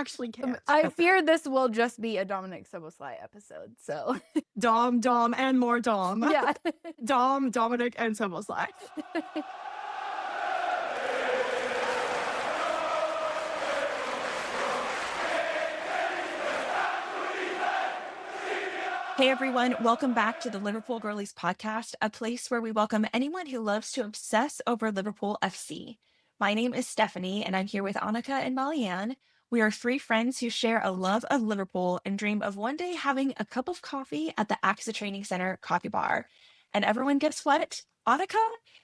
actually can't. I fear this will just be a Dominic Szoboszlai episode. So Dom, and more Dom. yeah. Dom, Dominic, and Szoboszlai. Hey everyone, welcome back to the Liverpool Girlies Podcast, a place where we welcome anyone who loves to obsess over Liverpool FC. My name is Stephanie, and I'm here with Annika and Marianne. We are three friends who share a love of Liverpool and dream of one day having a cup of coffee at the AXA Training Center coffee bar. And everyone, guess what? Annika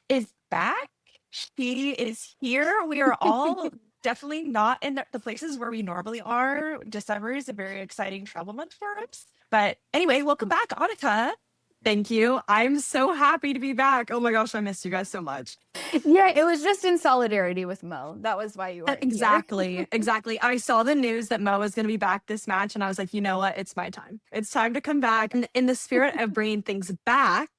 is back. She is here. We are all definitely not in the places where we normally are. December is a very exciting travel month for us. But anyway, welcome back, Annika. Thank you. I'm so happy to be back. Oh my gosh, I missed you guys so much. Yeah, it was just in solidarity with Mo. That was why you were Exactly. I saw the news that Mo was going to be back this match, and I was like, you know what? It's my time. It's time to come back. And in the spirit of bringing things back,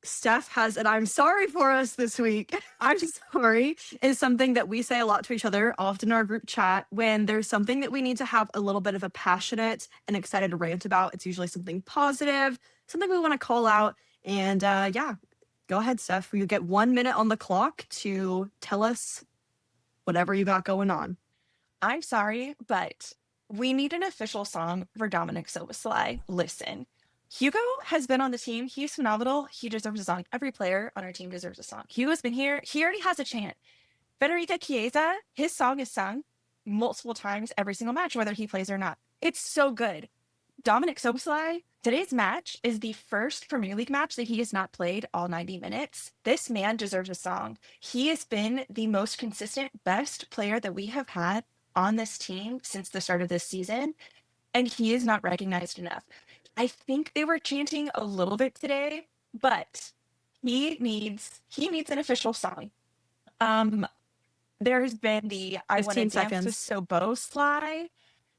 Steph has, and I'm sorry for us this week. I'm sorry, is something that we say a lot to each other, often in our group chat, when there's something that we need to have a little bit of a passionate and excited rant about. It's usually something positive, something we want to call out. And yeah, go ahead, Steph. You get 1 minute on the clock to tell us whatever you got going on. I'm sorry, but we need an official song for Dominic Szoboszlai. Listen. Hugo has been on the team. He's phenomenal. He deserves a song. Every player on our team deserves a song. Hugo's been here. He already has a chant. Federica Chiesa, his song is sung multiple times every single match, whether he plays or not. It's so good. Dominic Szoboszlai, today's match is the first Premier League match that he has not played all 90 minutes. This man deserves a song. He has been the most consistent, best player that we have had on this team since the start of this season, and he is not recognized enough. I think they were chanting a little bit today, but he needs an official song. There's been the I Want to Dance with Szoboszlai.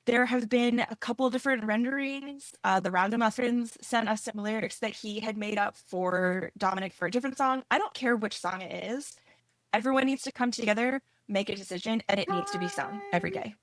There have been a couple different renderings. The Ragamuffins sent us some lyrics that he had made up for Dominic for a different song. I don't care which song it is. Everyone needs to come together, make a decision, and it needs to be sung every day.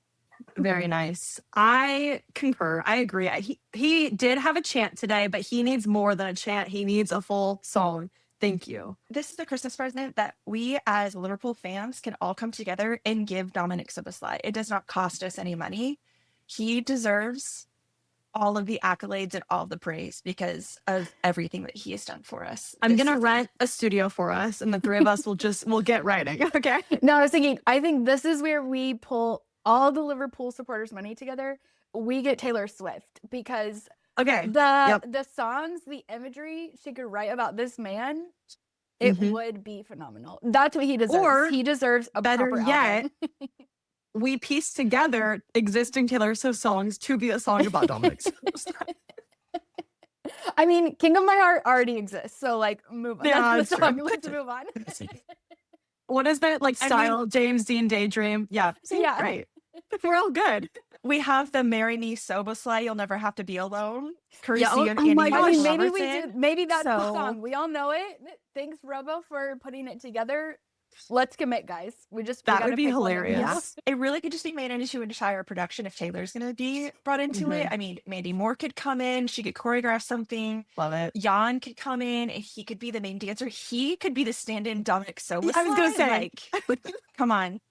Very nice. I concur. I agree. He did have a chant today, but he needs more than a chant. He needs a full song. Thank you. This is a Christmas present that we as Liverpool fans can all come together and give Dominic Szoboszlai. It does not cost us any money. He deserves all of the accolades and all the praise because of everything that he has done for us. I'm going to rent a studio for us, and the three of us we'll get writing. Okay. No, I think this is where we pull all the Liverpool supporters' money together. We get Taylor Swift because the songs, the imagery she could write about this man, it would be phenomenal. That's what he deserves. Or he deserves a better yet. We piece together existing Taylor Swift songs to be a song about Dominic. I mean, King of My Heart already exists, so like move on. Yeah, that's the song. Let's move on. What is that? Like Style, James Dean Daydream. Yeah. Yeah. Great. We're all good. We have the Marry Me Szoboszlai, You'll Never Have to Be Alone. Courtesy of Annie. Maybe that's the song. We all know it. Thanks, Robo, for putting it together. Let's commit, guys. That would be hilarious. Yeah. It really could just be made into an entire production if Taylor's going to be brought into it. I mean, Mandy Moore could come in. She could choreograph something. Love it. Jan could come in. And he could be the main dancer. He could be the stand-in Dominic Szoboszlai. I was going to say. Like, come on.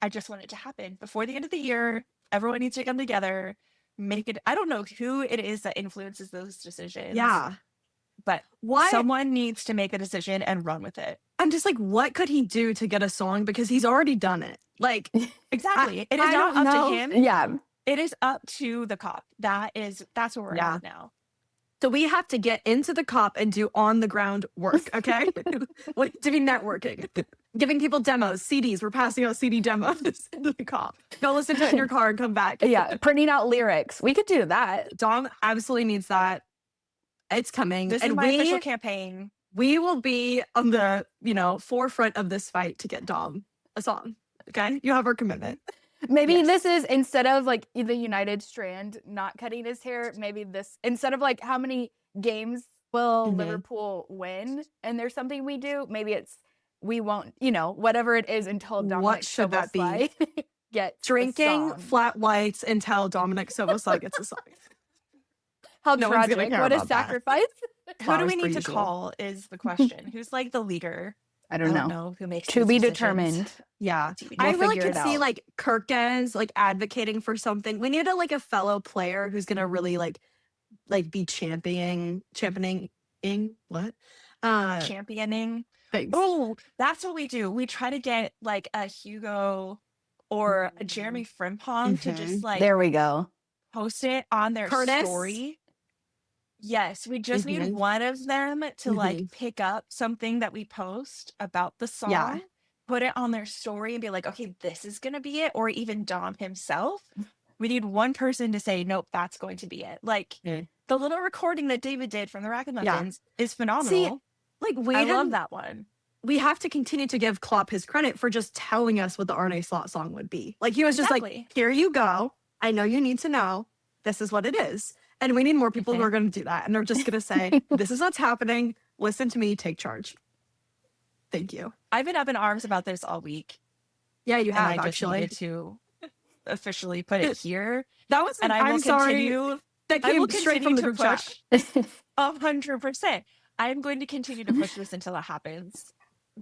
I just want it to happen. Before the end of the year, everyone needs to come together. Make it. I don't know who it is that influences those decisions. Yeah. But someone needs to make a decision and run with it. I'm just like, what could he do to get a song? Because he's already done it. Like, exactly. It is not up to him. Yeah. It is up to the cop. That's where we're at now. So we have to get into the cop and do on the ground work, okay? Like doing networking, giving people demos, CDs. We're passing out CD demos to the cop. Go listen to it in your car and come back. Yeah, printing out lyrics. We could do that. Dom absolutely needs that. It's coming. This is my official campaign. We will be on the, forefront of this fight to get Dom a song. Okay? You have our commitment. Maybe this is, instead of like the United Strand not cutting his hair, maybe this, instead of like how many games will Liverpool win and there's something we do, maybe it's we won't, whatever it is until Dominic What should that be? gets drinking flat whites until Dominic Szoboszlai gets a song. How tragic. What a sacrifice. Who do we need to call is the question. Who's like the leader? I don't know who makes to be determined. Yeah. I really could see like Kirkens like advocating for something. We need a fellow player who's gonna really like be championing what? Championing. Thanks. Oh, that's what we do. We try to get like a Hugo or a Jeremy Frimpong to just like there we go. Post it on their story. Yes, we just need one of them to like pick up something that we post about the song, put it on their story and be like, okay, this is gonna be it. Or even Dom himself. We need one person to say, nope, that's going to be it. Like the little recording that David did from the Rack and Muffins is phenomenal. See, like I love that one. We have to continue to give Klopp his credit for just telling us what the Arne Slot song would be. Like he was just like, here you go. I know you need to know. This is what it is. And we need more people who are going to do that. And they're just going to say, this is what's happening. Listen to me. Take charge. Thank you. I've been up in arms about this all week. Yeah, you have, I just actually. needed to officially put it here. That was, and I will continue. That came straight from the group chat. 100%. I'm going to continue to push this until it happens.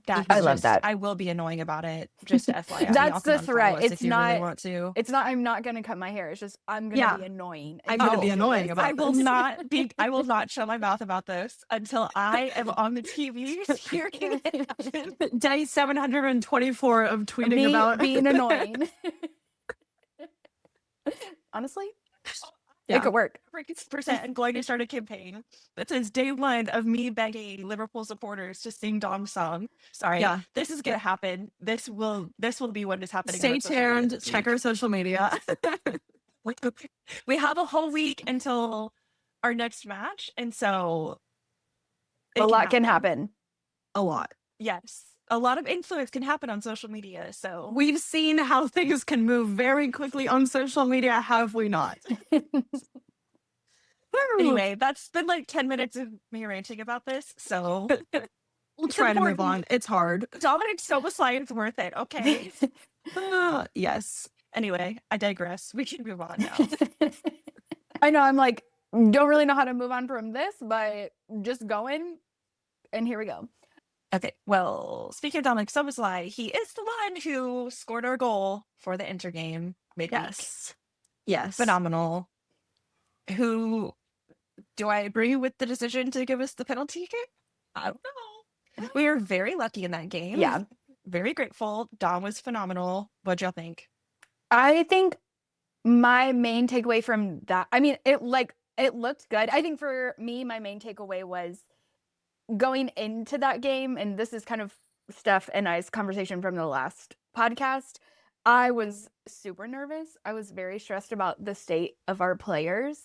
I love that. I will be annoying about it. Just FYI. That's the threat. It's not. Really want to. It's not. I'm not going to cut my hair. It's just I'm going to be annoying. I'm going to be annoying about. I will not be. I will not shut my mouth about this until I am on the TV hearing it happen. Day 724 of tweeting about being annoying. Honestly. It could work. I'm going to start a campaign that says day one of me begging Liverpool supporters to sing Dom's song. Sorry. Yeah. This is going to happen. This will be what is happening. Stay tuned. Check our social media. We have a whole week until our next match. And so a lot can happen. A lot. Yes. A lot of influence can happen on social media. So we've seen how things can move very quickly on social media, have we not? Anyway, that's been like 10 minutes of me ranting about this. So we'll try to move on. It's hard. Dominic Szoboszlai is worth it. Okay. Yes. Anyway, I digress. We can move on now. I know. I'm like, don't really know how to move on from this, but just going. And here we go. Okay, well, speaking of Dominic Szoboszlai, he is the one who scored our goal for the Inter game midweek. Yes. Phenomenal. Who, do I agree with the decision to give us the penalty kick? I don't know. We were very lucky in that game. Yeah. Very grateful. Dom was phenomenal. What'd y'all think? I think my main takeaway from that, I mean, it looked good. I think for me, my main takeaway was going into that game, and this is kind of Steph and I's conversation from the last podcast, I was super nervous. I was very stressed about the state of our players.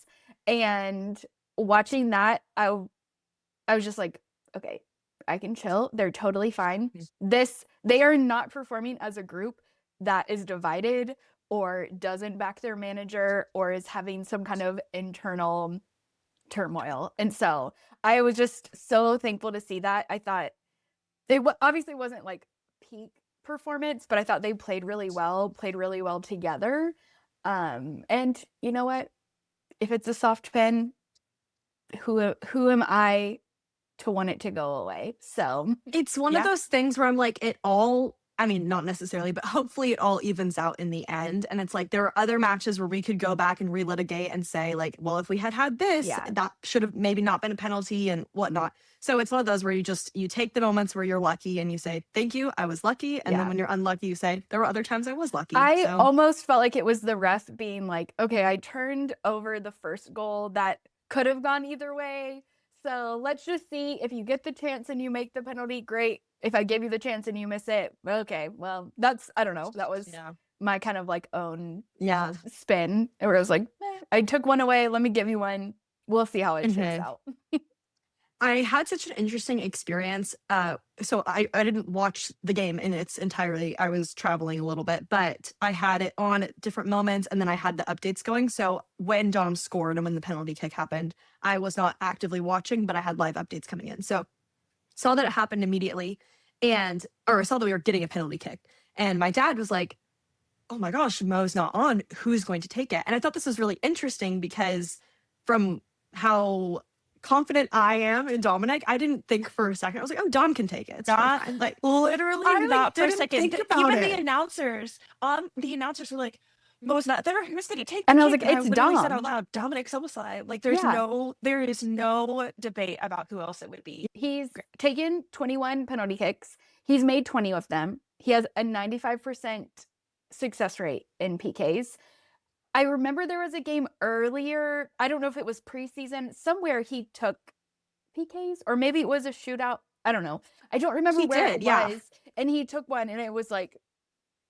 And watching that, I was just like, okay, I can chill. They're totally fine. They are not performing as a group that is divided or doesn't back their manager or is having some kind of internal turmoil. And so I was just so thankful to see that. I thought it obviously wasn't like peak performance, but I thought they played really well together. And you know what? If it's a soft pen, who am I to want it to go away? So it's one of those things where I'm like, I mean, not necessarily, but hopefully it all evens out in the end. And it's like, there are other matches where we could go back and relitigate and say like, well, if we had this, that should have maybe not been a penalty and whatnot. So it's one of those where you take the moments where you're lucky and you say, thank you, I was lucky. And then when you're unlucky, you say, there were other times I was lucky. I almost felt like it was the ref being like, okay, I turned over the first goal that could have gone either way. So let's just see, if you get the chance and you make the penalty, great. If I give you the chance and you miss it, okay, well, I don't know. That was my kind of like own spin where I was like, I took one away. Let me give you one. We'll see how it turns out. I had such an interesting experience. So I didn't watch the game in its entirety. I was traveling a little bit, but I had it on at different moments and then I had the updates going. So when Dom scored and when the penalty kick happened, I was not actively watching, but I had live updates coming in. So saw that it happened immediately or saw that we were getting a penalty kick. And my dad was like, oh my gosh, Mo's not on. Who's going to take it? And I thought this was really interesting because from how confident I am in Dominic, I didn't think for a second. I was like, oh, Dom can take it. It's not fine. Like literally I not for a didn't second. think about Even it. the announcers were like, Mo's not there. Who's going to take And the I was kick? like, And it's literally Dom. said out loud, Dominic Szoboszlai. Like there is no debate about who else it would be. He's taken 21 penalty kicks. He's made 20 of them. He has a 95% success rate in PKs. I remember there was a game earlier. I don't know if it was preseason. Somewhere he took PKs, or maybe it was a shootout. I don't know. I don't remember where it was. And he took one, and it was like,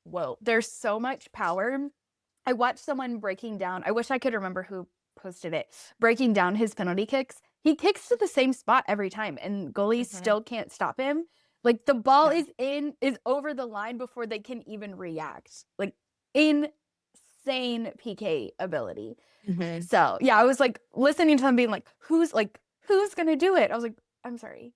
whoa, there's so much power. I watched someone breaking down. I wish I could remember who posted it. Breaking down his penalty kicks. He kicks to the same spot every time, and goalies still can't stop him. Like the ball is over the line before they can even react. Like insane PK ability. So yeah, I was like listening to them being like, who's gonna do it? I was like, I'm sorry.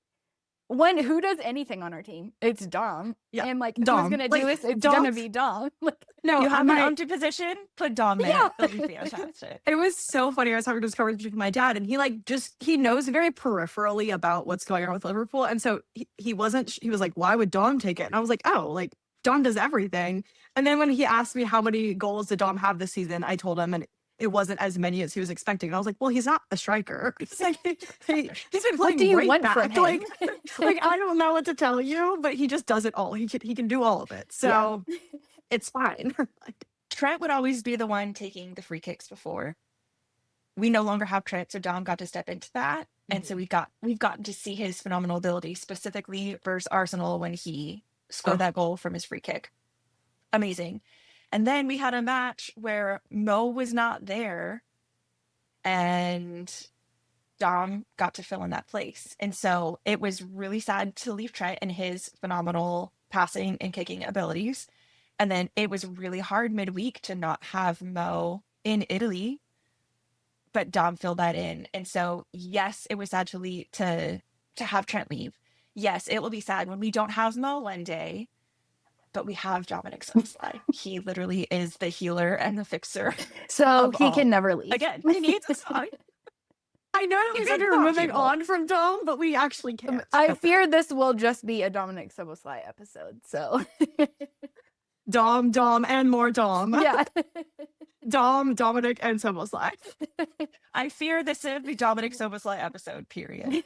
Who does anything on our team? It's Dom. Yeah. And like, Dom. Who's gonna do this? It's gonna be Dom. Like, no, you have an empty position, put Dom in. Yeah. It'll be fantastic. It was so funny. I was having this conversation with my dad, and he knows very peripherally about what's going on with Liverpool. And so he was like, why would Dom take it? And I was like, oh, like Dom does everything. And then when he asked me how many goals did Dom have this season, I told him, and it wasn't as many as he was expecting. And I was like, well, he's not a striker. It's like, he's been playing what do you right want back. from him? Like, I don't know what to tell you, but he just does it all. He can do all of it. So it's fine. Trent would always be the one taking the free kicks before. We no longer have Trent, so Dom got to step into that. And so we've gotten to see his phenomenal ability, specifically versus Arsenal when he scored that goal from his free kick. Amazing. And then we had a match where Mo was not there and Dom got to fill in that place. And so it was really sad to leave Trent and his phenomenal passing and kicking abilities. And then it was really hard midweek to not have Mo in Italy, but Dom filled that in. And so, yes, it was sad to have Trent leave. Yes, it will be sad when we don't have Mo one day. But we have Dominic Szoboszlai. He literally is the healer and the fixer. So he can never leave. Again, he needs a song. I know we said we're moving on from Dom, but we actually can't. I fear this will just be a Dominic Szoboszlai episode. So Dom, and more Dom. Yeah. Dom, Dominic, and Szoboszlai. I fear this is the Dominic Szoboszlai episode, period.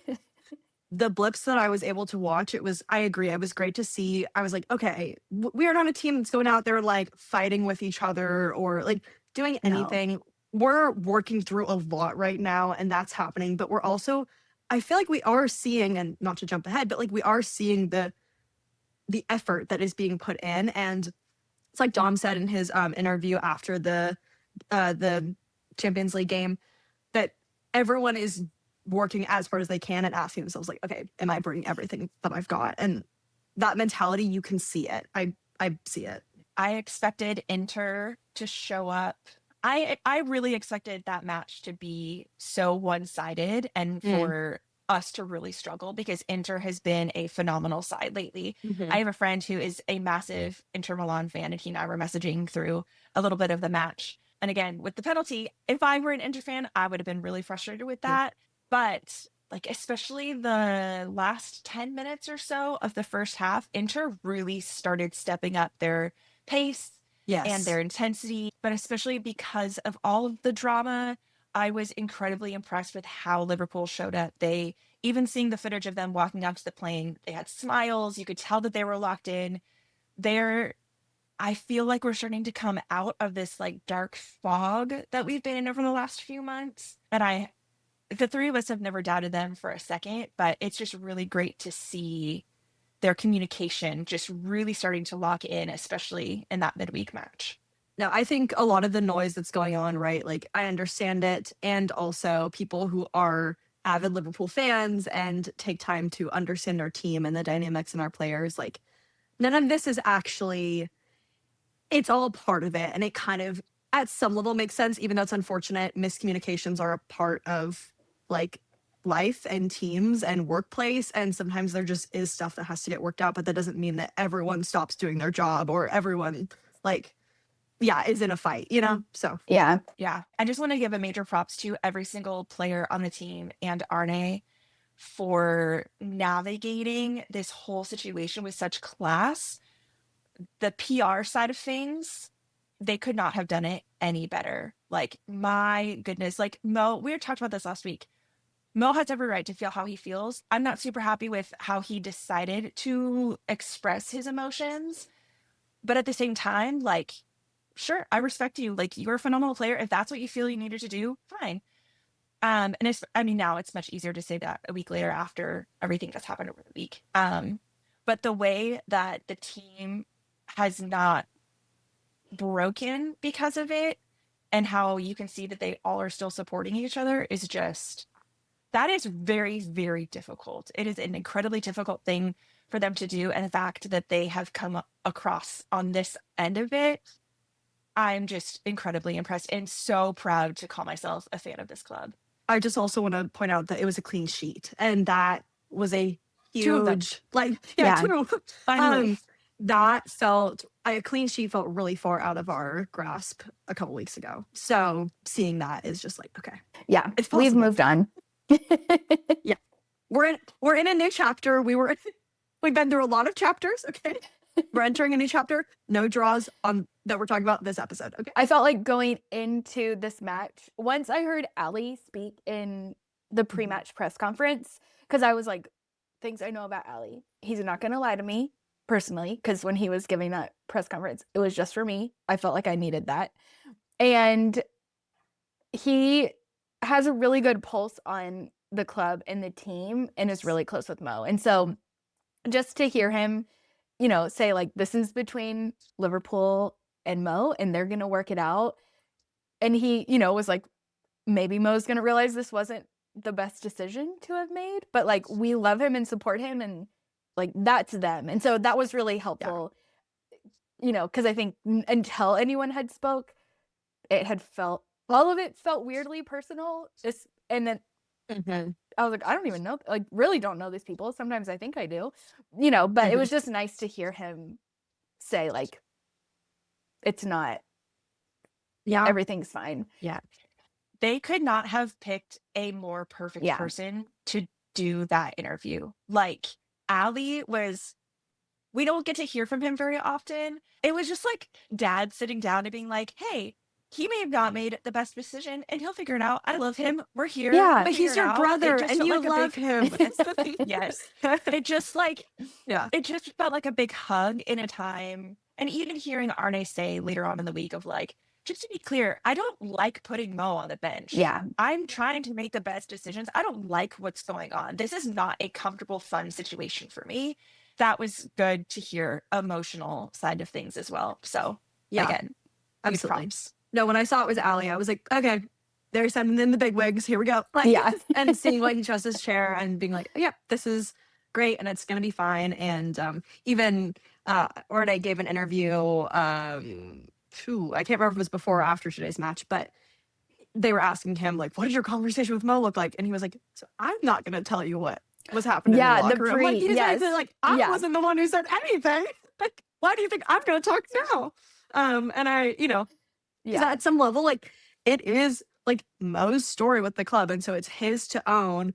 The blips that I was able to watch, I agree. It was great to see. I was like, okay, we are not a team that's going out there like fighting with each other or like doing anything. No. We're working through a lot right now, and that's happening. But we're also, I feel like we are seeing, and not to jump ahead, but like we are seeing the effort that is being put in. And it's like Dom said in his interview after the Champions League game, that everyone is working as hard as they can and asking themselves like, okay, am I bringing everything that I've got? And that mentality, you can see it. I see it. I expected Inter to show up. I really expected that match to be so one-sided and for us to really struggle because Inter has been a phenomenal side lately. I have a friend who is a massive Inter Milan fan, and he and I were messaging through a little bit of the match. And again, with the penalty, if I were an Inter fan, I would have been really frustrated with that. But like, especially the last 10 minutes or so of the first half, Inter really started stepping up their pace and their intensity. But especially because of all of the drama, I was incredibly impressed with how Liverpool showed up. Even seeing the footage of them walking onto the plane, they had smiles. You could tell that they were locked in. I feel like we're starting to come out of this like dark fog that we've been in over the last few months. And the three of us have never doubted them for a second, but it's just really great to see their communication just really starting to lock in, especially in that midweek match. No, I think a lot of the noise that's going on, right? Like, I understand it. And also people who are avid Liverpool fans and take time to understand our team and the dynamics in our players, like, none of this is actually, it's all part of it. And it kind of, at some level, makes sense, even though it's unfortunate. Miscommunications are a part of like life and teams and workplace, and sometimes there just is stuff that has to get worked out, but that doesn't mean that everyone stops doing their job or everyone like is in a fight, you know? So yeah. I just want to give a major props to every single player on the team and Arne for navigating this whole situation with such class. The PR side of things, they could not have done it any better. Like, my goodness, like Mo, we were talked about this last week. Mo has every right to feel how he feels. I'm not super happy with how he decided to express his emotions, but at the same time, like, sure, I respect you. Like, you're a phenomenal player. If that's what you feel you needed to do, fine. And it's, I mean, now it's much easier to say that a week later after everything that's happened over the week. But the way that the team has not broken because of it, and how you can see that they all are still supporting each other, is just, that is very, very difficult. It is an incredibly difficult thing for them to do. And the fact that they have come across on this end of it, I'm just incredibly impressed and so proud to call myself a fan of this club. I just also want to point out that it was a clean sheet, and that was a huge, two. Finally. That felt, a clean sheet felt really far out of our grasp a couple weeks ago. So seeing that is just like, okay. Yeah, it's we've moved on. Yeah. We're in a new chapter. We've been through a lot of chapters, okay? We're entering a new chapter. No draws on that we're talking about this episode, okay? I felt like going into this match, once I heard Ali speak in the pre-match press conference, because I was like, things I know about Ali. He's not going to lie to me personally, because when he was giving that press conference, it was just for me. I felt like I needed that. And he has a really good pulse on the club and the team and is really close with Mo. And so just to hear him, you know, say like, this is between Liverpool and Mo and they're going to work it out. And he, you know, was like, maybe Mo's going to realize this wasn't the best decision to have made, but like, we love him and support him, and like, that's them. And so that was really helpful, you know, because I think until anyone had spoke, all of it felt weirdly personal. And then I was like, I don't even know, like, really don't know these people. Sometimes I think I do, you know, but it was just nice to hear him say like, it's not, everything's fine. Yeah. They could not have picked a more perfect person to do that interview. Like, Ali was, we don't get to hear from him very often. It was just like dad sitting down and being like, hey, he may have not made the best decision and he'll figure it out. I love him. We're here. Yeah, but he's your brother and you love him. Yes. It just like, it just felt like a big hug in a time. And even hearing Arne say later on in the week of like, just to be clear, I don't like putting Mo on the bench. Yeah. I'm trying to make the best decisions. I don't like what's going on. This is not a comfortable, fun situation for me. That was good to hear emotional side of things as well. So again, absolutely. Props. No, when I saw it was Ali, I was like, okay, they're sending in the big wigs. Here we go. Like, and seeing what he trusts his chair and being like, yep, this is great and it's going to be fine. And even Orne gave an interview, I can't remember if it was before or after today's match, but they were asking him, like, what did your conversation with Mo look like? And he was like, so I'm not going to tell you what was happening in the locker room. Like, I wasn't the one who said anything. Like, why do you think I'm going to talk now? And I, you know, at some level, like, it is like Mo's story with the club. And so it's his to own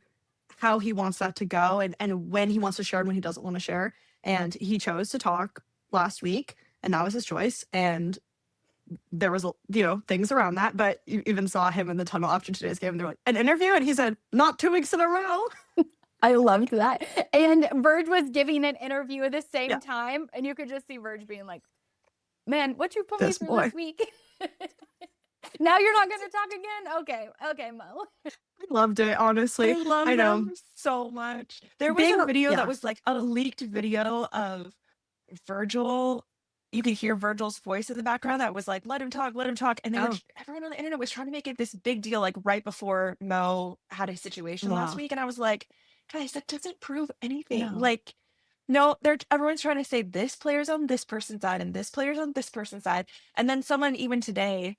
how he wants that to go and when he wants to share and when he doesn't want to share. And he chose to talk last week and that was his choice. And there was, you know, things around that, but you even saw him in the tunnel after today's game. They're like, an interview? And he said, not 2 weeks in a row. I loved that. And Verge was giving an interview at the same time. And you could just see Verge being like, man, what you put me through this week? Now you're not going to talk again? Okay, Mo. I loved it, honestly. I know him so much. There was a video that was like a leaked video of Virgil. You could hear Virgil's voice in the background that was like, let him talk. And then everyone on the internet was trying to make it this big deal, like right before Mo had a situation last week. And I was like, guys, that doesn't prove anything. Like, no, everyone's trying to say this player's on this person's side and this player's on this person's side. And then someone even today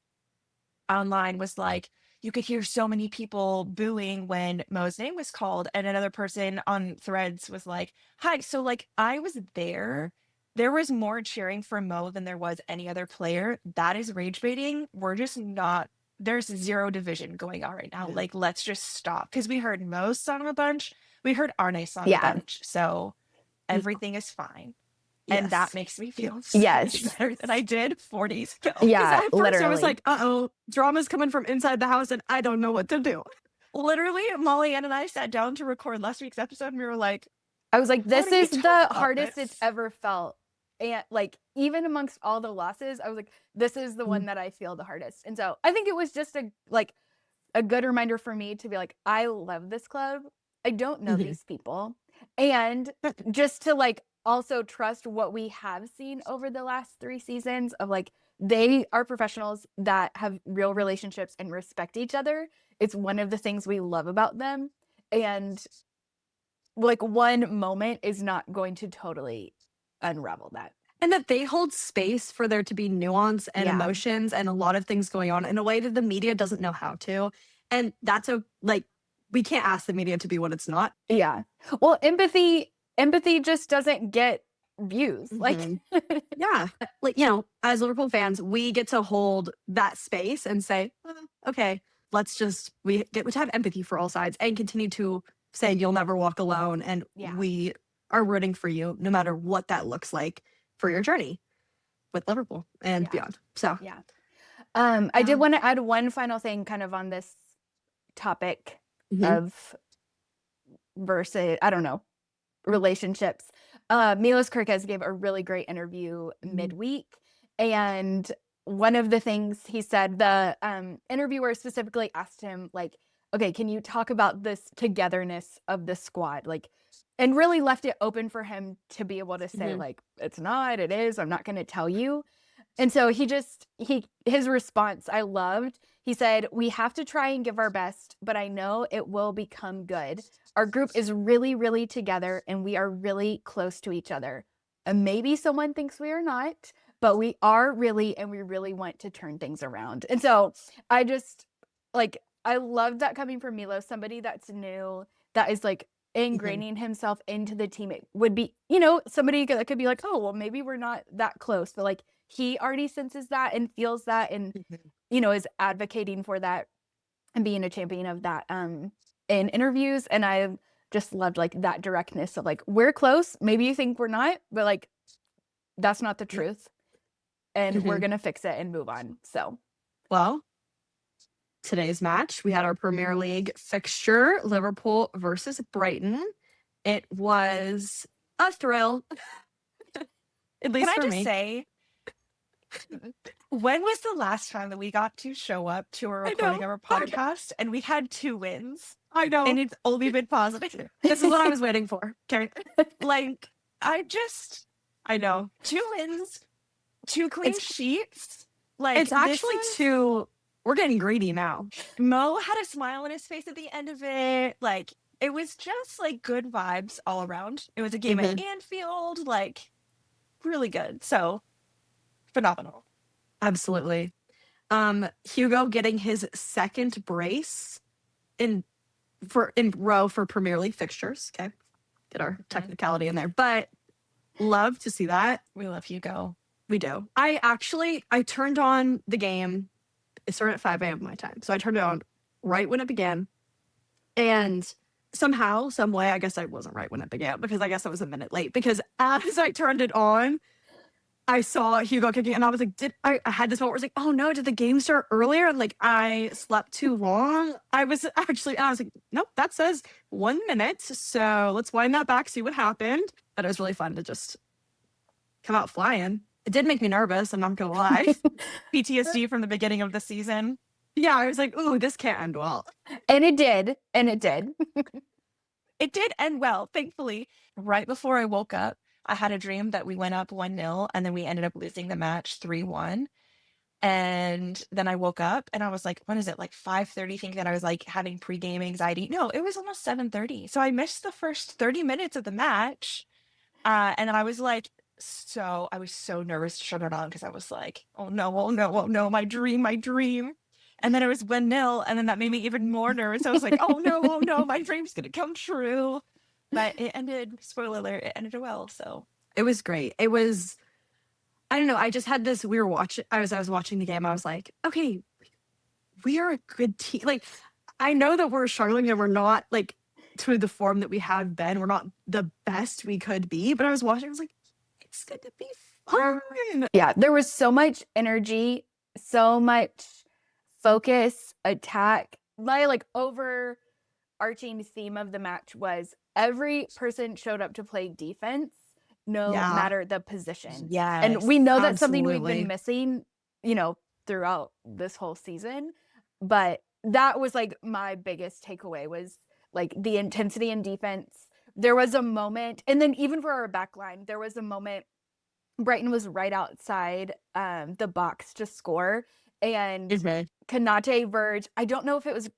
online was like, you could hear so many people booing when Mo's name was called. And another person on Threads was like, hi, so like I was there there was more cheering for Mo than there was any other player. That is rage baiting. We're just not, there's zero division going on right now. Like, let's just stop. Because we heard Mo's song a bunch. We heard Arne's song a bunch. So everything is fine. And that makes me feel so much better than I did 4 days ago. Yeah, at first I was like, uh-oh, drama's coming from inside the house and I don't know what to do. Literally, Molly Ann and I sat down to record last week's episode and we were like, I was like, this is the hardest it's ever felt. And like, even amongst all the losses, I was like, this is the one that I feel the hardest. And so I think it was just a good reminder for me to be like, I love this club. I don't know these people. And just to like also trust what we have seen over the last 3 seasons of like, they are professionals that have real relationships and respect each other. It's one of the things we love about them. And like, one moment is not going to totally unravel that. And that they hold space for there to be nuance and emotions and a lot of things going on in a way that the media doesn't know how to. And that's we can't ask the media to be what it's not. Yeah. Well, empathy just doesn't get views. Like, yeah. Like, you know, as Liverpool fans, we get to hold that space and say, okay, we get to have empathy for all sides and continue to say you'll never walk alone. And we are rooting for you no matter what that looks like for your journey with Liverpool and beyond. So, I did want to add one final thing kind of on this topic of versus, I don't know, relationships. Milos Kerkez gave a really great interview midweek. And one of the things he said, the interviewer specifically asked him, like, okay, can you talk about this togetherness of the squad? Like, and really left it open for him to be able to say, like, it's not, it is, I'm not going to tell you. And so his response, I loved. He said, we have to try and give our best, but I know it will become good. Our group is really, really together and we are really close to each other. And maybe someone thinks we are not, but we are really, and we really want to turn things around. And so I just, like, I love that coming from Milos, somebody that's new, that is like ingraining himself into the team. It would be, you know, somebody that could be like, oh, well, maybe we're not that close, but like, he already senses that and feels that and, you know, is advocating for that and being a champion of that in interviews. And I just loved like that directness of like, we're close. Maybe you think we're not, but like, that's not the truth. And we're going to fix it and move on. So, well, today's match, we had our Premier League fixture, Liverpool versus Brighton. It was a thrill. At least Can for I me. just say, when was the last time that we got to show up to a recording of our podcast and we had 2 wins? I know. And it's only been positive. This is what I was waiting for. Okay. Like, I know. 2 wins, 2 clean sheets. Like, it's actually 2. We're getting greedy now. Mo had a smile on his face at the end of it. Like, it was just like good vibes all around. It was a game at Anfield, like really good. So phenomenal. Absolutely. Hugo getting his 2nd brace in row for Premier League fixtures. Okay. Get our technicality in there. But love to see that. We love Hugo. We do. I turned on the game. It started at 5 a.m. my time. So I turned it on right when it began. And somehow, some way, I guess I wasn't right when it began because I guess I was a minute late. Because as I turned it on, I saw Hugo kicking and I was like, I had this moment where I was like, oh no, did the game start earlier? And like, I slept too long. I was like, nope, that says 1 minute. So let's wind that back, see what happened. But it was really fun to just come out flying. It did make me nervous, I'm not gonna lie. PTSD from the beginning of the season. Yeah, I was like, ooh, this can't end well. And it did. It did end well, thankfully. Right before I woke up, I had a dream that we went up 1-0 and then we ended up losing the match 3-1. And then I woke up and I was like, what is it, like 5:30, thinking that I was like having pre-game anxiety. No, it was almost 7:30. So I missed the first 30 minutes of the match. And then I was like, I was so nervous to shut it on because I was like, oh no, my dream. And then it was 1-0, and then that made me even more nervous. I was like, oh no, my dream's gonna come true. But it ended, spoiler alert, it ended well. So It was great. It was, I don't know. I just had this, I was watching the game. I was like, okay, we are a good team. Like, I know that we're struggling and we're not like to the form that we have been. We're not the best we could be. But I was watching, I was like, it's going to be fun. Yeah, there was so much energy, so much focus, attack. My like overarching theme of the match was every person showed up to play defense, no matter the position. Yeah. And we know that's something we've been missing, throughout this whole season. But that was like my biggest takeaway was like the intensity in defense. There was a moment, and then even for our back line, there was a moment Brighton was right outside the box to score, and Konate, Verge, I don't know if it was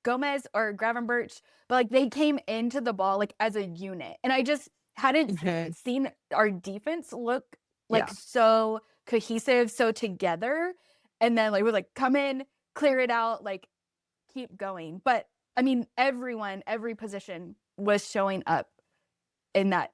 Gomez or Gravenberch, but like they came into the ball like as a unit, and I just hadn't seen our defense look like so cohesive, so together, and then like we're like come in, clear it out, like keep going. But I mean, every position was showing up in that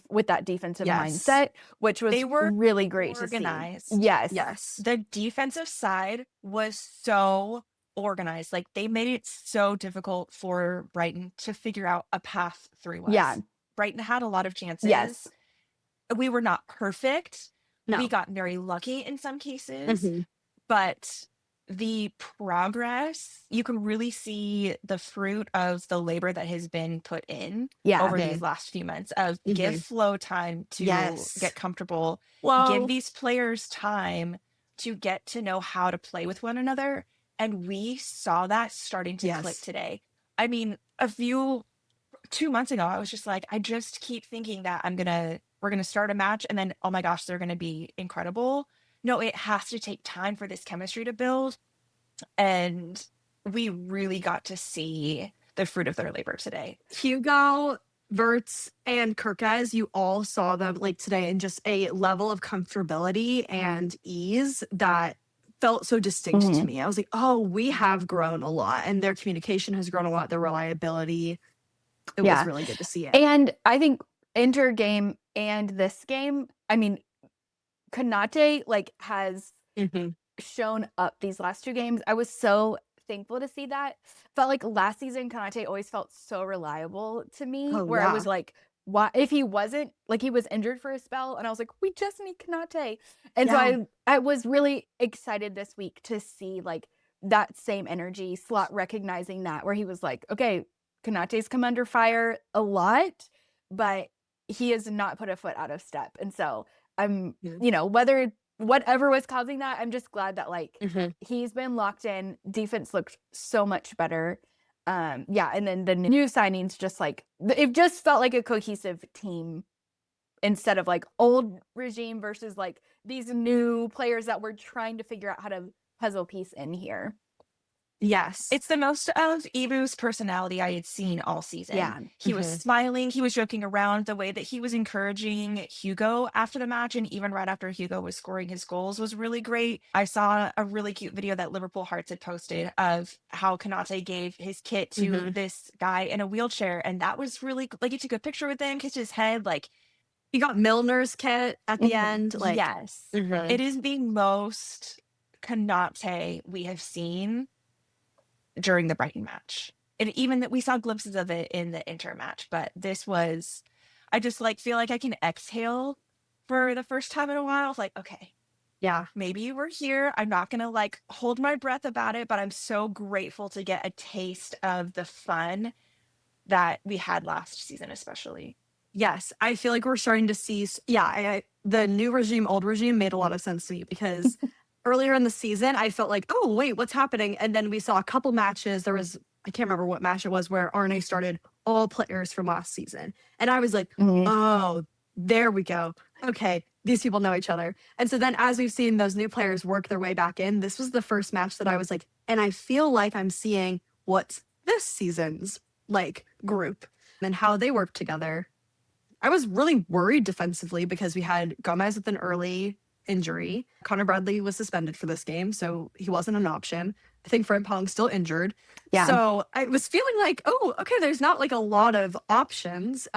with that defensive mindset, which was really great organized. To see. Yes. The defensive side was so organized. Like they made it so difficult for Brighton to figure out a path through us. Yeah. Brighton had a lot of chances. Yes. We were not perfect. No. We got very lucky in some cases, but the progress, you can really see the fruit of the labor that has been put in over these last few months of give flow time to get comfortable, give these players time to get to know how to play with one another. And we saw that starting to click today. I mean, 2 months ago, I was just like, I just keep thinking that we're going to start a match and then, oh my gosh, they're going to be incredible. No, it has to take time for this chemistry to build. And we really got to see the fruit of their labor today. Hugo, Wirtz, and Kirkez, you all saw them like today in just a level of comfortability and ease that felt so distinct to me. I was like, oh, we have grown a lot, and their communication has grown a lot, their reliability. It was really good to see it. And I think inter-game and this game, I mean, Konate like has shown up these last 2 games. I was so thankful to see that. Felt like last season Konate always felt so reliable to me, I was like, why if he wasn't like he was injured for a spell, and I was like, we just need Konate. And so I was really excited this week to see like that same energy, Slot recognizing that, where he was like, okay, Konate's come under fire a lot, but he has not put a foot out of step. And so I'm, whatever was causing that, I'm just glad that like he's been locked in. Defense looked so much better. And then the new signings just like it just felt like a cohesive team instead of like old regime versus like these new players that we're trying to figure out how to puzzle piece in here. Yes. It's the most of Ibu's personality I had seen all season. Yeah. He was smiling. He was joking around. The way that he was encouraging Hugo after the match and even right after Hugo was scoring his goals was really great. I saw a really cute video that Liverpool Hearts had posted of how Konate gave his kit to this guy in a wheelchair. And that was really, like, he took a picture with him, kissed his head. Like, he got Milner's kit at the end. Like, yes. It is the most Konate we have seen during the Brighton match. And even that we saw glimpses of it in the Inter match, but this was, I just like feel like I can exhale for the first time in a while. Like, okay, maybe we're here. I'm not gonna like hold my breath about it, but I'm so grateful to get a taste of the fun that we had last season, especially. Yes, I feel like we're starting to see, the new regime, old regime made a lot of sense to me because earlier in the season, I felt like, oh, wait, what's happening? And then we saw a couple matches. There was, I can't remember what match it was, where Arne started all players from last season. And I was like, oh, there we go. Okay, these people know each other. And so then as we've seen those new players work their way back in, this was the first match that I was like, and I feel like I'm seeing what's this season's like group and how they work together. I was really worried defensively because we had Gomez with an early injury. Connor Bradley was suspended for this game, so he wasn't an option. I think Frimpong's still injured. Yeah. So I was feeling like, oh, okay, there's not like a lot of options.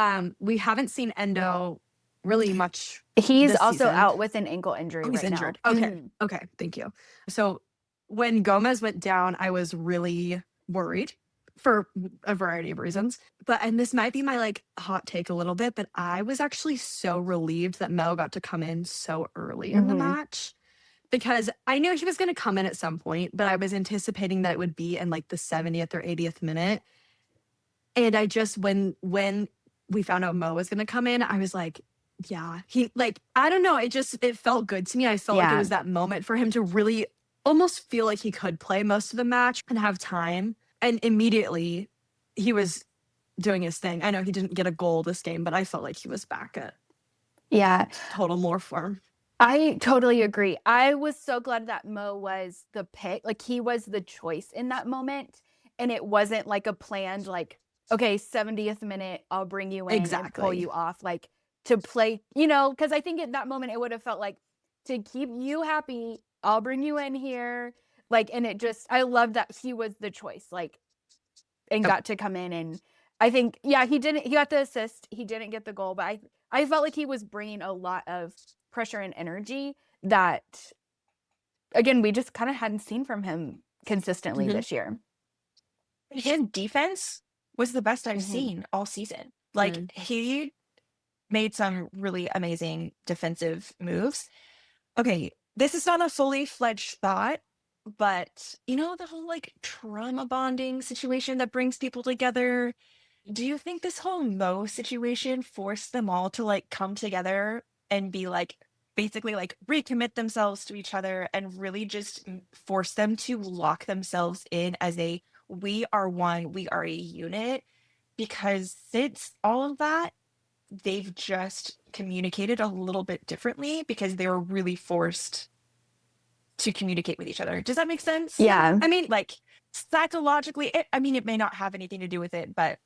We haven't seen Endo really much. He's also out with an ankle injury right injured. now. Okay. Okay. Thank you. So when Gomez went down, I was really worried for a variety of reasons. And this might be my like hot take a little bit, but I was actually so relieved that Mo got to come in so early in the match, because I knew he was going to come in at some point, but I was anticipating that it would be in like the 70th or 80th minute. And I just, when we found out Mo was going to come in, I was like, yeah, he like, I don't know. It felt good to me. I felt like it was that moment for him to really almost feel like he could play most of the match and have time. And immediately he was doing his thing. I know he didn't get a goal this game, but I felt like he was back at total more form. I totally agree. I was so glad that Mo was the pick. Like, he was the choice in that moment. And it wasn't like a planned, like, okay, 70th minute, I'll bring you in and pull you off. Like, to play, because I think at that moment it would have felt like, to keep you happy, I'll bring you in here. Like, and I love that he was the choice, like, and got to come in. And I think, he got the assist. He didn't get the goal, but I felt like he was bringing a lot of pressure and energy that, again, we just kind of hadn't seen from him consistently this year. His defense was the best I've seen all season. Like, he made some really amazing defensive moves. Okay, this is not a fully fledged thought, but the whole like trauma bonding situation that brings people together. Do you think this whole Mo situation forced them all to like come together and be like, basically like recommit themselves to each other and really just force them to lock themselves in as we are one, we are a unit? Because since all of that, they've just communicated a little bit differently because they were really forced to communicate with each other. Does that make sense? Yeah. I mean, like, psychologically, it may not have anything to do with it, but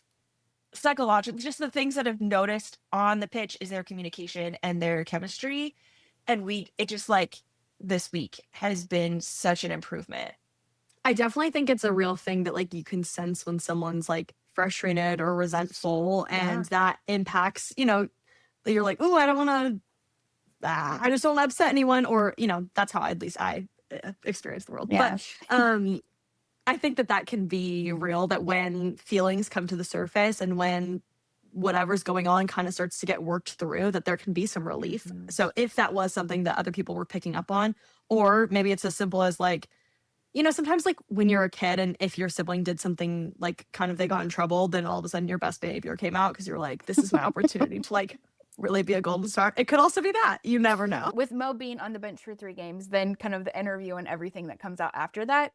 psychologically, just the things that I've noticed on the pitch is their communication and their chemistry. And it just like this week has been such an improvement. I definitely think it's a real thing that like you can sense when someone's like frustrated or resentful, and that impacts, you're like, oh, I don't want to, I just don't want to upset anyone, or, that's how at least I experience the world. Yeah. But I think that can be real, that when feelings come to the surface and when whatever's going on kind of starts to get worked through, that there can be some relief. So if that was something that other people were picking up on, or maybe it's as simple as like, sometimes like when you're a kid and if your sibling did something like kind of they got in trouble, then all of a sudden your best behavior came out because you're like, this is my opportunity to like really be a golden star. It could also be that. You never know. With Mo being on the bench for 3 games, then kind of the interview and everything that comes out after that,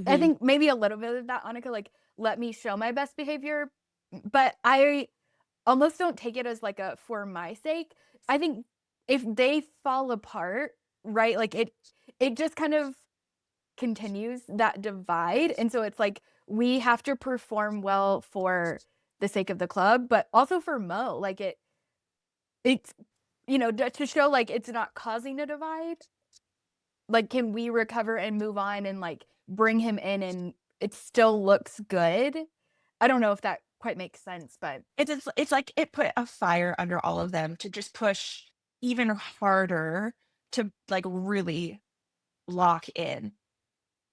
I think maybe a little bit of that, Annika, like, let me show my best behavior. But I almost don't take it as like a for my sake. I think if they fall apart, right, like it just kind of continues that divide. And so it's like, we have to perform well for the sake of the club, but also for Mo, like it's to show like it's not causing a divide. Like, can we recover and move on and like bring him in and it still looks good? I don't know if that quite makes sense, but it's like it put a fire under all of them to just push even harder to like really lock in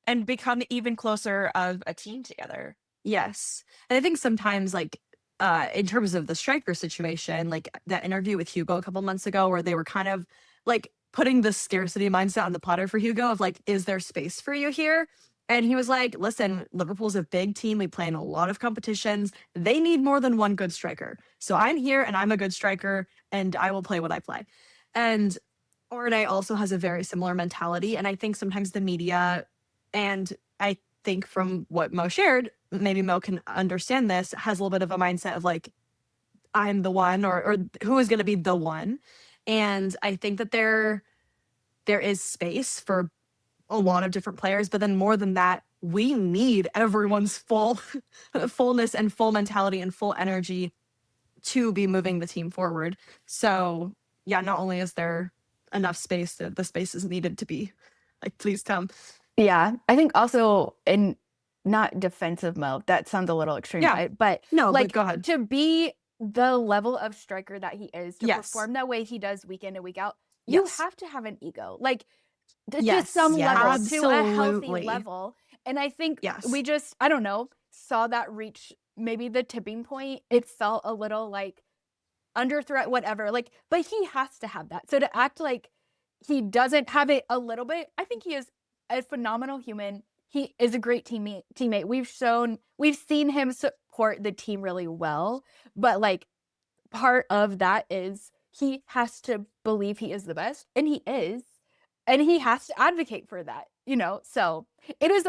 and become even closer of a team together. Yes. And I think sometimes like in terms of the striker situation, like that interview with Hugo a couple months ago where they were kind of like putting the scarcity mindset on the platter for Hugo of like, is there space for you here? And he was like, listen, Liverpool's a big team. We play in a lot of competitions. They need more than one good striker. So I'm here and I'm a good striker and I will play what I play. And Orne also has a very similar mentality. And I think sometimes the media, and I think from what Mo shared, maybe Mo can understand this, has a little bit of a mindset of like, I'm the one, or who is going to be the one. And I think that there is space for a lot of different players, but then more than that, we need everyone's fullness and full mentality and full energy to be moving the team forward. So yeah, not only is there enough space, the space is needed to be like, please come. Yeah, I think also in not defensive mode, that sounds a little extreme, right? But no, like, but go ahead. to be the level of striker that he is to perform that way he does week in and week out, you have to have an ego. Like, to some level, absolutely. to a healthy level. And I think we just, I don't know, saw that reach maybe the tipping point. It felt a little like under threat, whatever. Like, but he has to have that. So to act like he doesn't have it a little bit, I think he is a phenomenal human. He is a great teammate. We've seen him support the team really well. But like, part of that is he has to believe he is the best, and he is. And he has to advocate for that, you know? So there's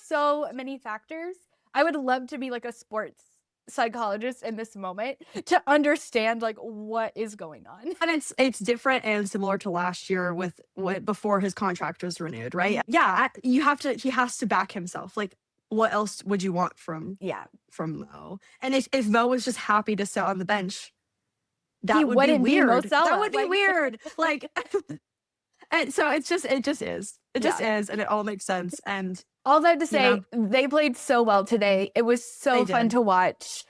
so many factors. I would love to be like a sports psychologist in this moment to understand like what is going on. And it's different and similar to last year with before his contract was renewed, right? Yeah, he has to back himself. Like, what else would you want from Mo? And if Mo was just happy to sit on the bench, that would be weird. That would be weird. Like, and so it just is, and it all makes sense. And all that to say, they played so well today. It was so fun to watch.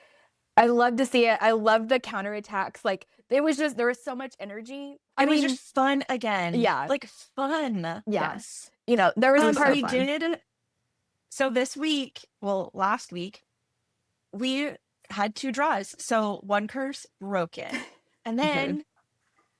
I love to see it. I love the counterattacks. Like, there was so much energy. It was just fun again. Yeah. Like, fun. Yeah. Yes. You know, there was a part we did. So this week, last week, we had 2 draws. So one curse broken. And then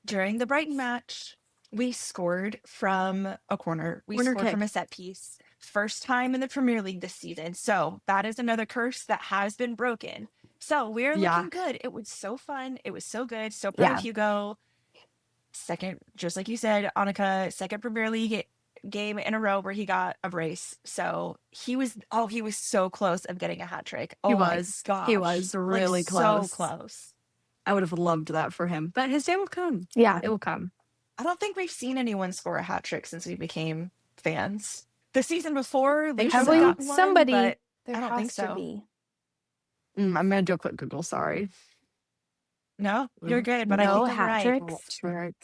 during the Brighton match, we scored from a corner. We scored from a set piece. First time in the Premier League this season. So that is another curse that has been broken. So we're looking good. It was so fun. It was so good. So proud of Hugo. Second, just like you said, Annika, second Premier League game in a row where he got a brace. So he was so close of getting a hat trick. He was really close. So close. I would have loved that for him. But his day will come. Yeah. It will come. I don't think we've seen anyone score a hat trick since we became fans. The season before, somebody. But there I don't has think so. To be. I'm gonna do a quick Google. Sorry. No, you're good. But no I think hat tricks. Right.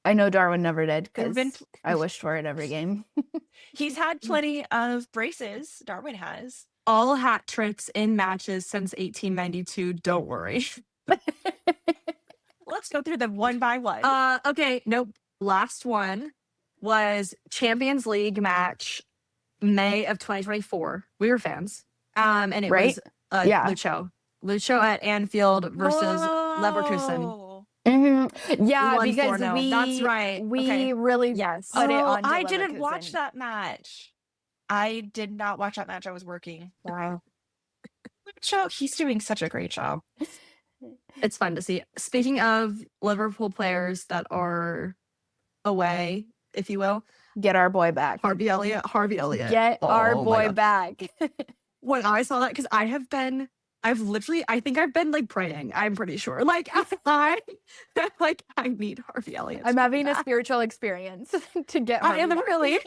I know Darwin never did because I wished for it every game. He's had plenty of braces. Darwin has all hat tricks in matches since 1892. Don't worry. Let's go through them one by one. Okay. Nope. Last one was Champions League match, May of 2024. We were fans. And it was Lucho at Anfield versus Leverkusen. Mm-hmm. Yeah, because that's right. We really put it on. I didn't watch that match. I did not watch that match. I was working. Wow. Lucho, he's doing such a great job. It's fun to see. Speaking of Liverpool players that are away, if you will, get our boy back. Harvey Elliott. Get our boy back. When I saw that, because I think I've been like praying. I'm pretty sure. Like I need Harvey Elliott. I'm having a spiritual experience to get Harvey. I am back. Really.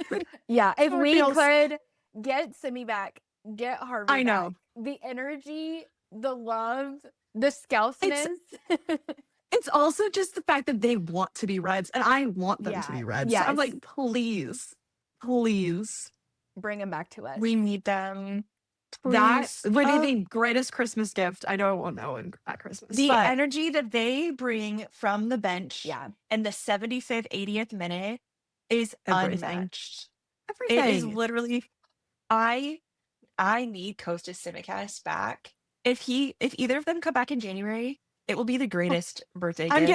Yeah, if we could get Simi back, get Harvey. I know back. The energy, the love, the scouseness. It's also just the fact that they want to be Reds, and I want them to be Reds. Yes. So I'm like, please bring them back to us. We need them. Please. That would be the greatest Christmas gift. I know it won't know at Christmas. The energy that they bring from the bench in the 75th, 80th minute is unmatched. Everything. It is literally, I need Kostas Tsimikas back. If either of them come back in January, it will be the greatest birthday gift. I'm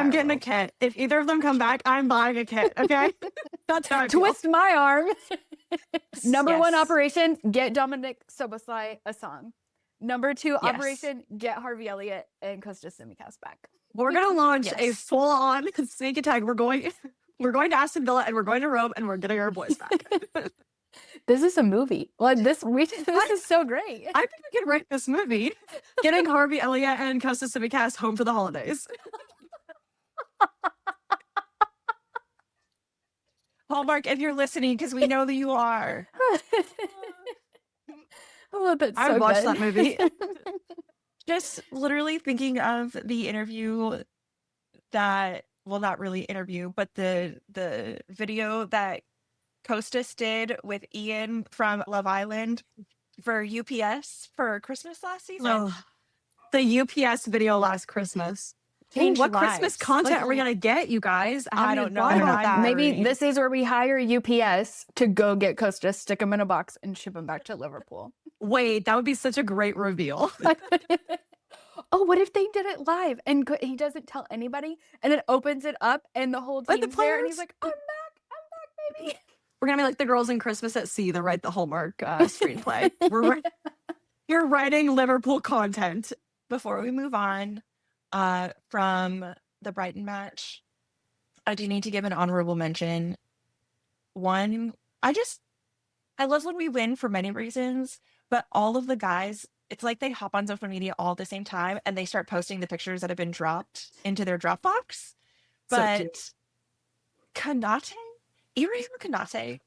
getting a kit. If either of them come back, I'm buying a kit. Okay. That's how I feel. Twist my arm. Number 1 operation, get Dominic Szoboszlai a song. Number 2 operation, get Harvey Elliott and Kostas Tsimikas back. We're gonna launch a full-on sneak attack. We're going to Aston Villa and we're going to Rome and we're getting our boys back. This is a movie. Like this is so great. I think we can write this movie. Getting Harvey Elliott and Kostas Tsimikas home for the holidays. Hallmark, if you're listening, because we know that you are. Oh, that's so I watched that movie. Just literally thinking of the interview that, well, not really interview, but the video that Kostas did with Ian from Love Island for UPS for Christmas last season. The UPS video last Christmas. What Christmas content are we going to get, you guys? I don't know. Maybe this is where we hire UPS to go get Costa, stick them in a box, and ship them back to Liverpool. Wait, that would be such a great reveal. Oh, what if they did it live and he doesn't tell anybody and it opens it up and the whole team's there and he's like, I'm back, baby. We're going to be like the girls in Christmas at Sea that write the Hallmark screenplay. You're writing Liverpool content. Before we move on from the Brighton match, I do need to give an honorable mention. One, I love when we win for many reasons, but all of the guys, it's like they hop on social media all at the same time and they start posting the pictures that have been dropped into their Dropbox. But Konate, Ibrahim Konate,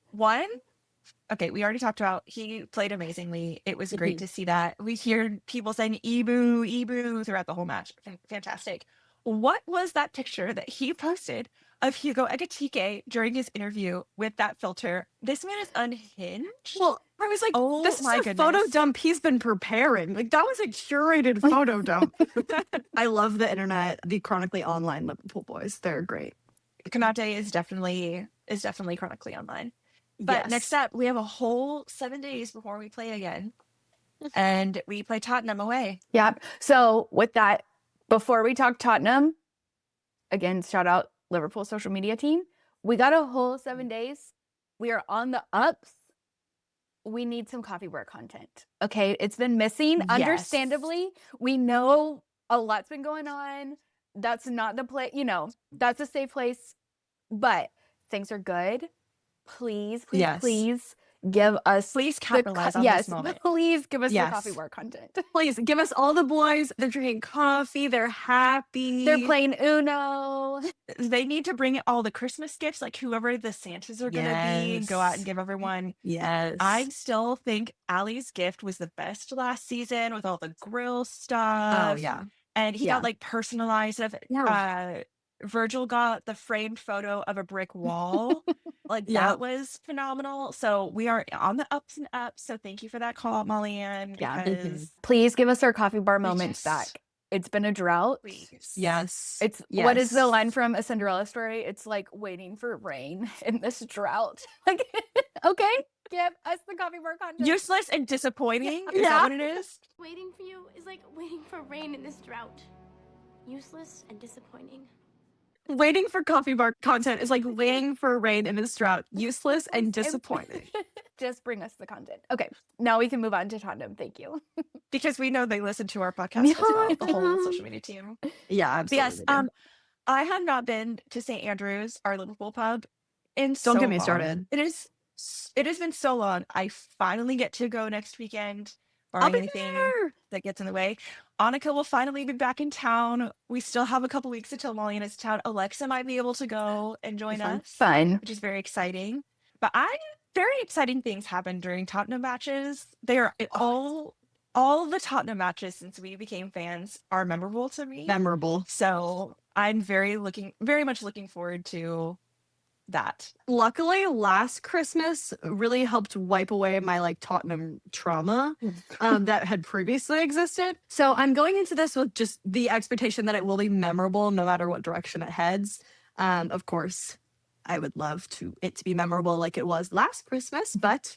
okay, we already talked about he played amazingly. It was great to see that. We hear people saying Ibu throughout the whole match. Fantastic. What was that picture that he posted of Hugo Ekitike during his interview with that filter? This man is unhinged. Well, I was like, this is a photo dump he's been preparing. Like, that was a curated photo dump. I love the internet, the chronically online Liverpool boys. They're great. Konate is definitely chronically online. But next up, we have a whole 7 days before we play again. And we play Tottenham away. Yep. So with that, before we talk Tottenham, again, shout out Liverpool social media team. We got a whole 7 days. We are on the ups. We need some coffee bar content. Okay. It's been missing, understandably. We know a lot's been going on. That's not the place, that's a safe place. But things are good. Please give us. Please capitalize on this moment. Please give us the coffee bar content. Please give us all the boys. They're drinking coffee. They're happy. They're playing Uno. They need to bring all the Christmas gifts, like whoever the Santas are going to be, and go out and give everyone. Yes. I still think Ali's gift was the best last season with all the grill stuff. Oh, yeah. And he got like personalized stuff. Yeah. Virgil got the framed photo of a brick wall. That was phenomenal. So we are on the ups and ups. So thank you for that call, Molly Ann. Because please give us our coffee bar moments back. It's been a drought. Please. Yes. What is the line from A Cinderella Story? It's like waiting for rain in this drought. Like, okay, give us the coffee bar content. Useless and disappointing. Is that what it is? Waiting for you is like waiting for rain in this drought. Useless and disappointing. Waiting for coffee bar content is like waiting for rain in this drought. Useless and disappointing. Just bring us the content. Okay, now we can move on to Tottenham. Thank you. Because we know they listen to our podcast as well, the whole social media team. Yeah, absolutely. But yes, I have not been to St. Andrews, our Liverpool pub, in Don't get me started. It has been so long. I finally get to go next weekend. I'll be anything there. that gets in the way. Annika will finally be back in town. We still have a couple weeks until Molly is in town. Alexa might be able to go and join us. Fun. Which is very exciting. But very exciting things happen during Tottenham matches. They are all the Tottenham matches since we became fans are memorable to me. Memorable. So I'm very much looking forward to that. Luckily, last Christmas really helped wipe away my Tottenham trauma that had previously existed. So I'm going into this with just the expectation that it will be memorable no matter what direction it heads. Of course, I would love it to be memorable like it was last Christmas, but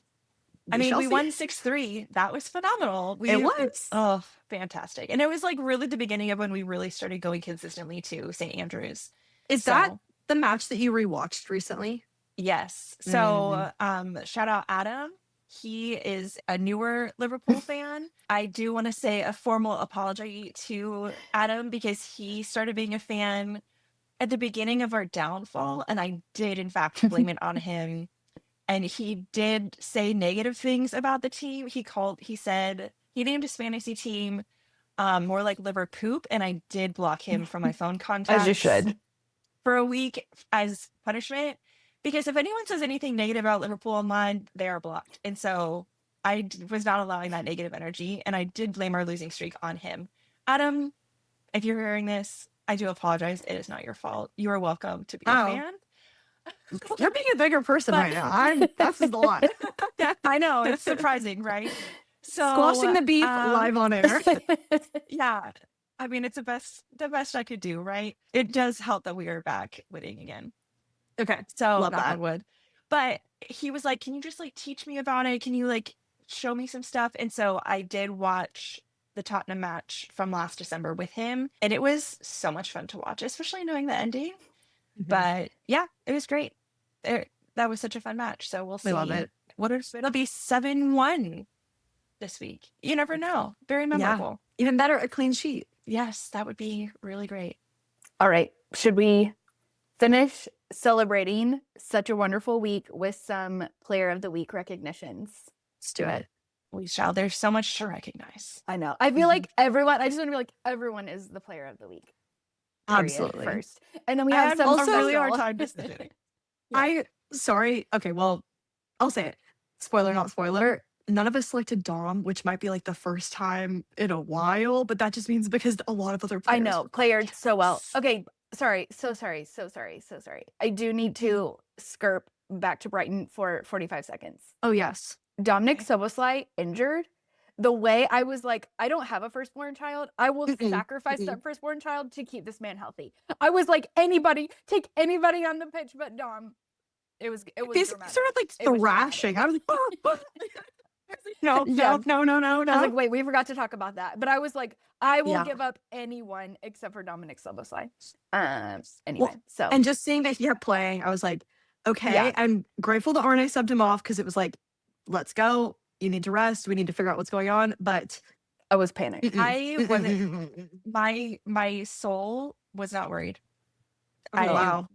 we won 6-3. That was phenomenal. It was. Oh, fantastic. And it was really the beginning of when we really started going consistently to St. Andrews. Is that the match that you rewatched recently? Yes. So shout out Adam. He is a newer Liverpool fan. I do want to say a formal apology to Adam because he started being a fan at the beginning of our downfall. And I did, in fact, blame it on him. And he did say negative things about the team. He said he named his fantasy team more like liver poop. And I did block him from my phone contacts. As you should. For a week as punishment, because if anyone says anything negative about Liverpool online, they are blocked. And so I was not allowing that negative energy, and I did blame our losing streak on him. Adam, if you're hearing this, I do apologize. It is not your fault. You are welcome to be a fan. You're being a bigger person right now. That's a lot. I know, it's surprising, right? Squashing the beef live on air. Yeah. I mean, it's the best I could do, right? It does help that we are back winning again. Okay. So Love knock that. on wood. But he was like, can you just like teach me about it? Can you like show me some stuff? And so I did watch the Tottenham match from last December with him. And it was so much fun to watch, especially knowing the ending. But yeah, it was great. That was such a fun match. So we'll see. I love it. It'll be 7-1 this week. You never know. Very memorable. Yeah. Even better, a clean sheet. Yes, that would be really great. All right. Should we finish celebrating such a wonderful week with some Player of the Week recognitions? Let's do it. We shall. There's so much to recognize. I know. I feel like everyone, I just want to be like, everyone is the Player of the Week. Period, Absolutely. First. And then we have some also a really hard special- time deciding. Sorry. Okay, well, I'll say it. Spoiler, not spoiler. None of us selected Dom, which might be like the first time in a while, but that just means because a lot of other players. I know, played so well. Okay, sorry. I do need to skirp back to Brighton for 45 seconds. Oh, yes. Dominic Szoboszlai injured. The way I was like, I don't have a firstborn child. I will sacrifice that firstborn child to keep this man healthy. I was like, take anybody on the pitch but Dom. It was He's dramatic. sort of like thrashing. I was like, no. Yeah. No. I was like, wait, we forgot to talk about that. But I was like, I will Yeah. give up anyone except for Dominic Szoboszlai. Anyway, so And just seeing that he kept playing, I was like, okay, Yeah. I'm grateful that Arne subbed him off because it was like, let's go. You need to rest. We need to figure out what's going on. But I was panicked. I wasn't. My soul was not worried. wow.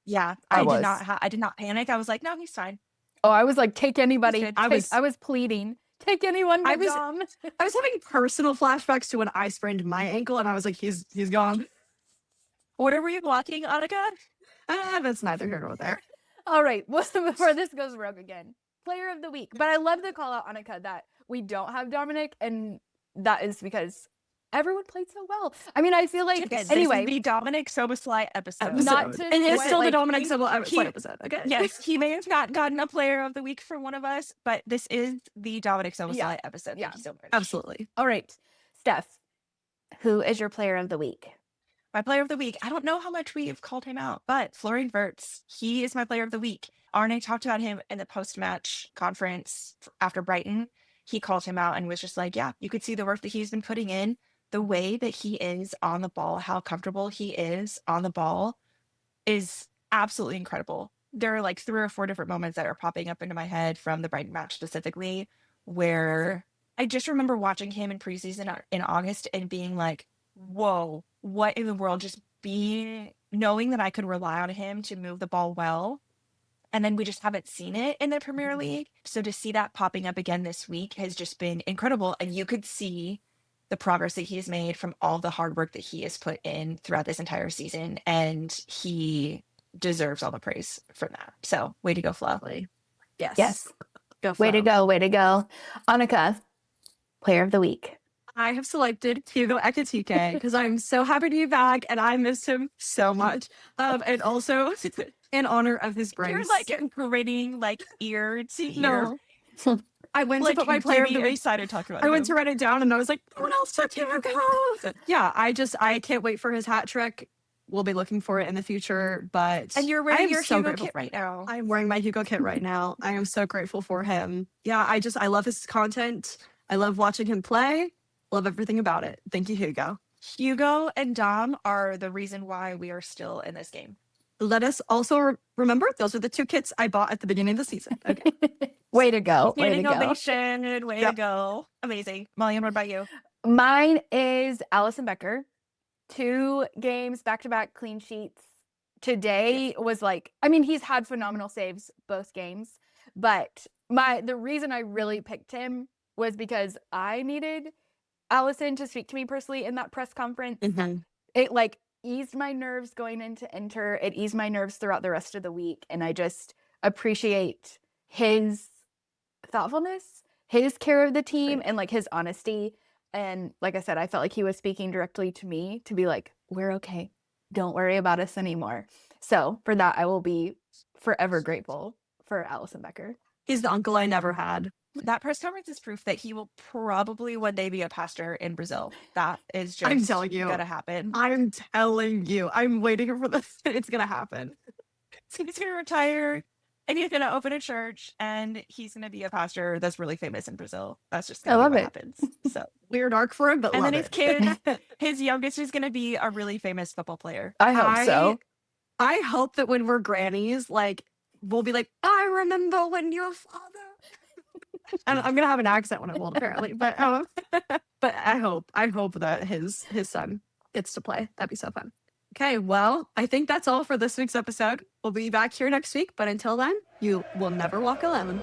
Yeah, I I did not panic. I was like, no, he's fine. Oh, I was like, take anybody. good. I was pleading. Take anyone but I was- Dom. I was having personal flashbacks to when I sprained my ankle, and I was like, he's gone. What were you blocking, Annika? That's neither here nor there. All right, well, before this goes rogue again, Player of the Week. But I love the call out, Annika, that we don't have Dominic, and that is because everyone played so well. I mean, I feel like anyway, the Dominic Szoboszlai episode. Not to and it's sweat, still the like, Dominic he- Szoboszlai episode. Okay. Yes, he may have not gotten a Player of the Week from one of us, but this is the Dominic Szoboszlai Yeah. episode. Yeah. Thank you so much. Absolutely. all right, Steph, who is your Player of the Week? My Player of the Week. I don't know how much we've called him out, but Florian Wirtz, he is my Player of the Week. Arne talked about him in the post-match conference after Brighton. He called him out and was just like, yeah, you could see the work that he's been putting in, the way that he is on the ball, how comfortable he is on the ball is absolutely incredible. There are like 3 or 4 different moments that are popping up into my head from the Brighton match specifically, where I just remember watching him in preseason in August and being like, whoa, what in the world? Just knowing that I could rely on him to move the ball well. And then we just haven't seen it in the Premier League. So to see that popping up again this week has just been incredible. And you could see the progress that he has made from all the hard work that he has put in throughout this entire season. And he deserves all the praise for that. So way to go, Flo. Yes. Go Way to Flo. go, way to go. Annika, Player of the Week. I have selected Hugo Ekitike because I'm so happy to be back and I missed him so much. And also in honor of his brace. You're like gritting like ear to ear. No. I went to put my Player of the Week. excited to talk about I went to write it down and I was like, no one else took Hugo. Yeah, I can't wait for his hat trick. We'll be looking for it in the future, but And you're I wearing am your so Hugo grateful. kit right now. I'm wearing my Hugo kit right now. I am so grateful for him. Yeah, I love his content. I love watching him play. Love everything about it. Thank you, Hugo. Hugo and Dom are the reason why we are still in this game. Let us also remember those are the 2 kits I bought at the beginning of the season. Okay. Way to go. Way to Standing go. ovation, way to go. Amazing. Molly, what about you? Mine is Allison Becker. 2 games back-to-back clean sheets. Today was like, I mean, he's had phenomenal saves both games, but the reason I really picked him was because I needed Allison to speak to me personally in that press conference. Mm-hmm. It like eased my nerves going into Inter. It eased my nerves throughout the rest of the week. And I just appreciate his thoughtfulness, his care of the team, and like his honesty. And like I said, I felt like he was speaking directly to me to be like, we're okay. Don't worry about us anymore. So for that, I will be forever grateful for Allison Becker. He's the uncle I never had. That press conference is proof that he will probably one day be a pastor in Brazil. That is just I'm telling you, gonna happen. I'm telling you. I'm waiting for this. It's gonna happen. So he's gonna retire and he's gonna open a church and he's gonna be a pastor that's really famous in Brazil. That's just gonna be what happens. So weird arc for him, but and love then his it. kid, his youngest is gonna be a really famous football player. I hope so. I hope that when we're grannies, like we'll be like, I remember when your father. And I'm gonna have an accent when I'm old, apparently. But I hope that his son gets to play. That'd be so fun. Okay, well, I think that's all for this week's episode. We'll be back here next week, but until then, you will never walk alone.